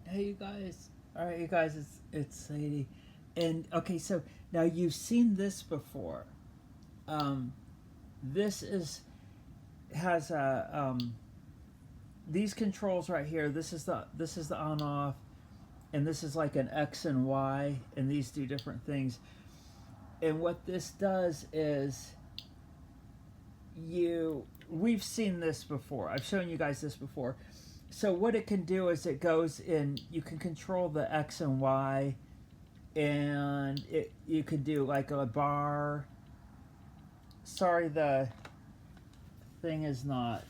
Hey, you guys. All right, you guys. It's Sadie, and okay. So now you've seen this before. Um, this is has a these controls right here. This is the on off, and this is like an X and Y, and these do different things. And what this does is we've seen this before. I've shown you guys this before. So what it can do is it goes in. You can control the X and Y, and you could do like a bar. Sorry, the thing is not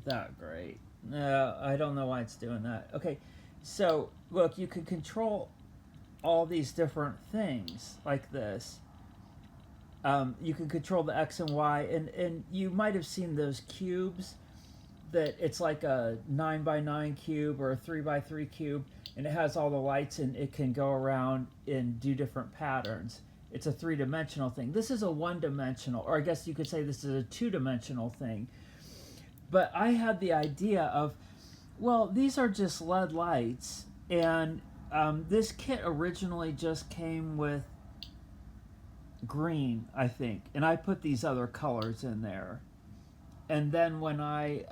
that great. No, I don't know why it's doing that. Okay, so look, you can control all these different things like this. You can control the X and Y, and you might have seen those cubes that it's like a 9 by 9 cube or a 3 by 3 cube, and it has all the lights, and it can go around and do different patterns. It's a three-dimensional thing. This is a one-dimensional, or I guess you could say this is a two-dimensional thing. But I had the idea of, well, these are just LED lights, and this kit originally just came with green, I think, and I put these other colors in there. And then when I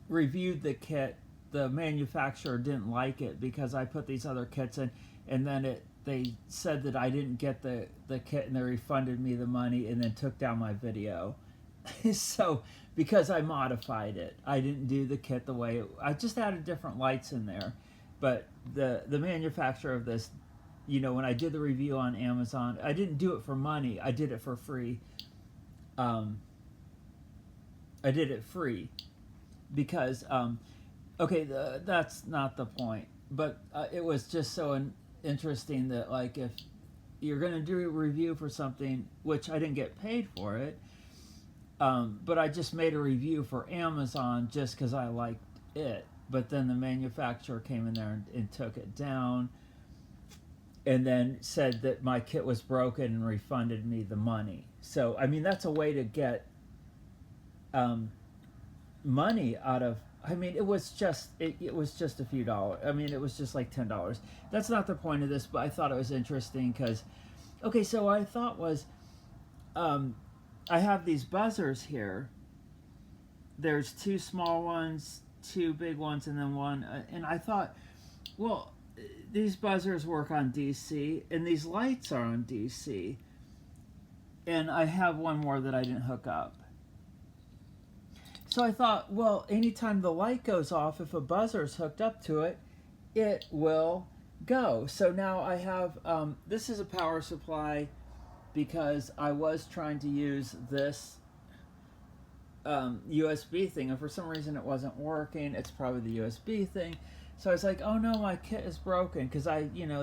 reviewed the kit, the manufacturer didn't like it because I put these other kits in, and then they said that I didn't get the kit, and they refunded me the money and then took down my video. So because I modified it, I didn't do the kit the way I just added different lights in there. But the manufacturer of this, when I did the review on Amazon, I didn't do it for money. I did it for free. I did it free because okay, that's not the point. But it was just so interesting that, like, if you're going to do a review for something, which I didn't get paid for it, but I just made a review for Amazon just because I liked it. But then the manufacturer came in there and took it down, and then said that my kit was broken and refunded me the money. So I mean, that's a way to get money out of. I mean, it was just a few dollars. I mean, it was just like $10. That's not the point of this, but I thought it was interesting because, okay, so what I thought was, I have these buzzers here. There's two small ones, two big ones, and then one. And I thought, well, these buzzers work on DC, and these lights are on DC. And I have one more that I didn't hook up. So I thought, well, anytime the light goes off, if a buzzer is hooked up to it, it will go. So now I have, this is a power supply because I was trying to use this USB thing, and for some reason it wasn't working. It's probably the USB thing. So I was like, oh no, my kit is broken, because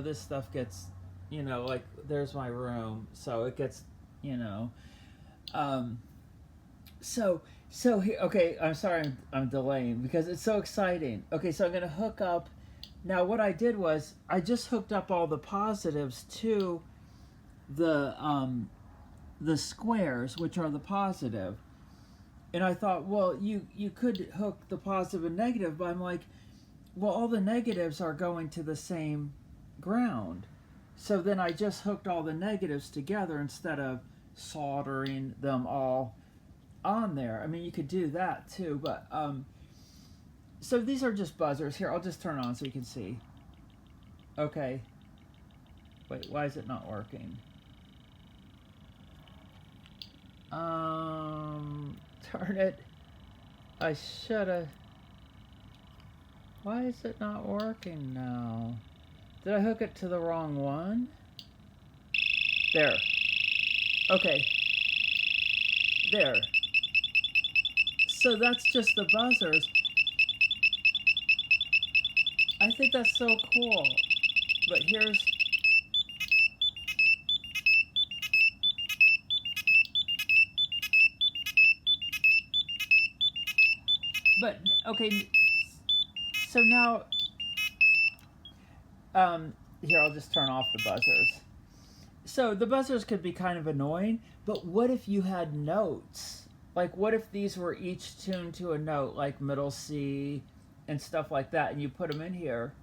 this stuff gets, like, there's my room, so it gets, so here, okay, I'm sorry I'm delaying because it's so exciting. Okay, so I'm going to hook up. Now what I did was I just hooked up all the positives to the squares, which are the positive. And I thought, well, you could hook the positive and negative, but I'm like, well, all the negatives are going to the same ground. So then I just hooked all the negatives together instead of soldering them all on there. I mean, you could do that too, but so these are just buzzers. Here, I'll just turn on so you can see. Okay. Wait, why is it not working? Darn it. I should've. Why is it not working now? Did I hook it to the wrong one? There. Okay. There. So that's just the buzzers. I think that's so cool. But here's... But, okay, so now... here, I'll just turn off the buzzers. So the buzzers could be kind of annoying, but what if you had notes? Like, what if these were each tuned to a note, like middle C and stuff like that, and you put them in here.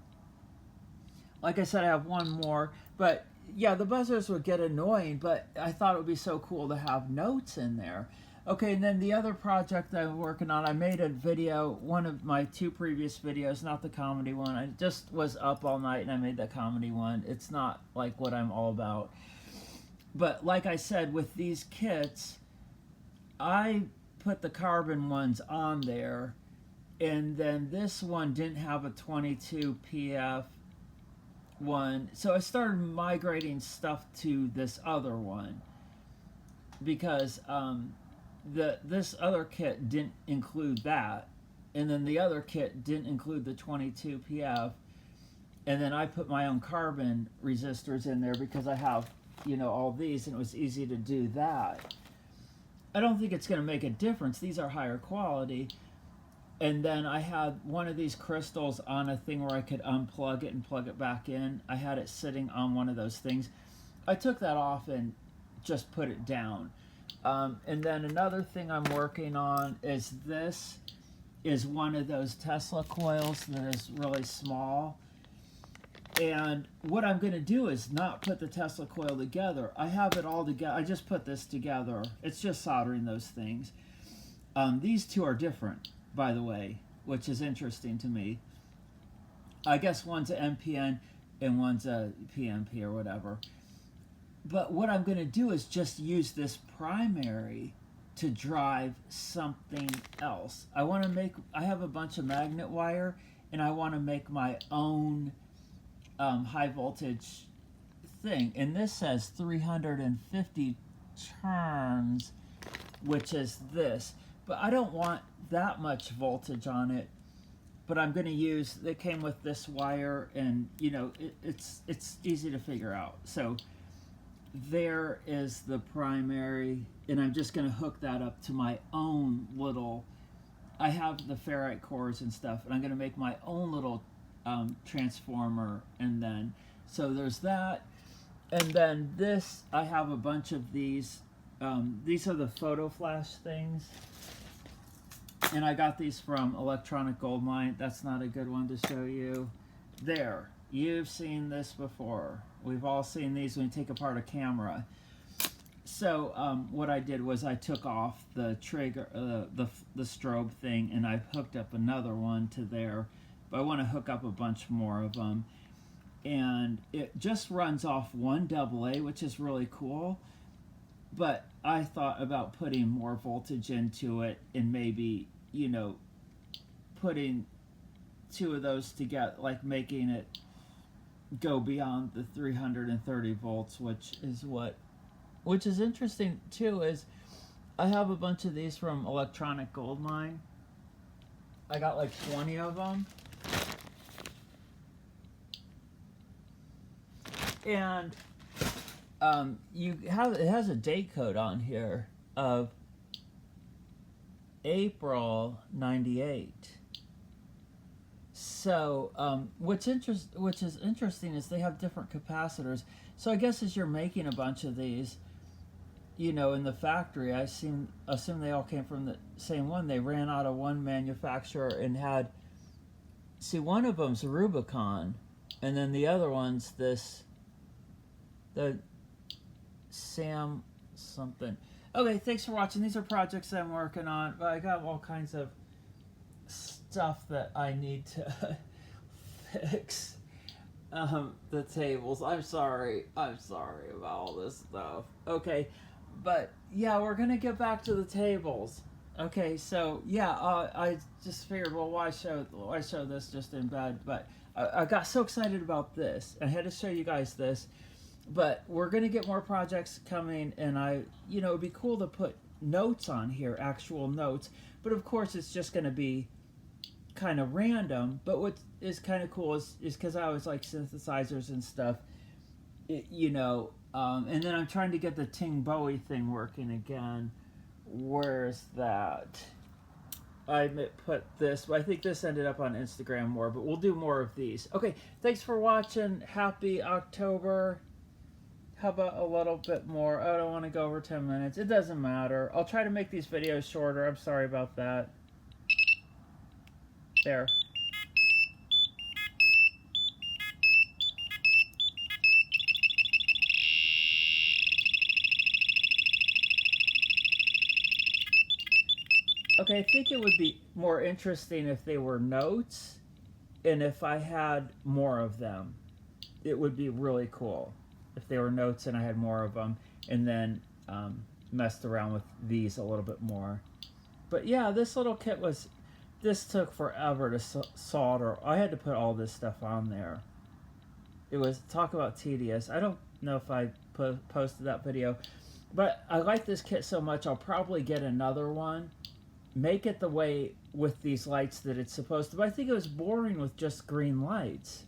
Like I said, I have one more, but yeah, the buzzers would get annoying, but I thought it would be so cool to have notes in there. Okay, and then the other project I'm working on, I made a video, one of my 2 previous videos, not the comedy one. I just was up all night and I made the comedy one. It's not like what I'm all about. But like I said, with these kits, I put the carbon ones on there, and then this one didn't have a 22 PF one, so I started migrating stuff to this other one because this other kit didn't include that, and then the other kit didn't include the 22 PF, and then I put my own carbon resistors in there because I have, you know, all these, and it was easy to do that. I don't think it's going to make a difference. These are higher quality. And then I had one of these crystals on a thing where I could unplug it and plug it back in. I had it sitting on one of those things. I took that off and just put it down. And then another thing I'm working on is this is one of those Tesla coils that is really small. And what I'm going to do is not put the Tesla coil together. I have it all together. I just put this together. It's just soldering those things. These two are different, by the way, which is interesting to me. I guess one's an MPN and one's a PNP or whatever. But what I'm going to do is just use this primary to drive something else. I have a bunch of magnet wire, and I want to make my own high voltage thing. And this says 350 turns, which is this. But I don't want that much voltage on it. But I'm going to use, they came with this wire, and you know, it's easy to figure out. So there is the primary, and I'm just going to hook that up to my own little, I have the ferrite cores and stuff, and I'm going to make my own little transformer. And then, so there's that. And then this, I have a bunch of these. These are the photo flash things. And I got these from Electronic Gold Mine. That's not a good one to show you. There, you've seen this before. We've all seen these when you take apart a camera. So what I did was I took off the trigger, the strobe thing, and I hooked up another one to there. But I want to hook up a bunch more of them. And it just runs off one AA, which is really cool. But I thought about putting more voltage into it and maybe, you know, putting 2 of those together, like making it go beyond the 330 volts, which is interesting too, is I have a bunch of these from Electronic Gold Mine. I got like 20 of them. And it has a date code on here of April 98. So which is interesting is they have different capacitors. So I guess as you're making a bunch of these, you know, in the factory, I assume they all came from the same one. They ran out of one manufacturer and had, see, one of them's Rubicon, and then the other one's the Sam something. Okay, thanks for watching. These are projects I'm working on. I got all kinds of stuff that I need to fix. The tables. I'm sorry about all this stuff. Okay, but yeah, we're gonna get back to the tables. Okay, so yeah, I just figured, well, why show this just in bed? But I got so excited about this. I had to show you guys this. But we're going to get more projects coming, and you know, it'd be cool to put notes on here, actual notes. But of course, it's just going to be kind of random. But what is kind of cool is because I always like synthesizers and stuff, you know. And then I'm trying to get the Ting Bowie thing working again. Where's that? I put this, but I think this ended up on Instagram more, but we'll do more of these. Okay, thanks for watching. Happy October. How about a little bit more? I don't want to go over 10 minutes. It doesn't matter. I'll try to make these videos shorter. I'm sorry about that. There. Okay, I think it would be more interesting if they were notes and if I had more of them. It would be really cool if they were notes and I had more of them, and then messed around with these a little bit more. But yeah, this little kit was, this took forever to solder. I had to put all this stuff on there. It was, talk about tedious. I don't know if I posted that video, but I like this kit so much I'll probably get another one, make it the way with these lights that it's supposed to. But I think it was boring with just green lights.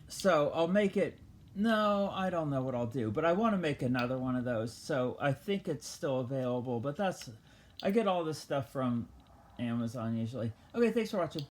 So I'll make it, no, I don't know what I'll do, but I want to make another one of those. So I think it's still available, but that's, I get all this stuff from Amazon usually. Okay, thanks for watching.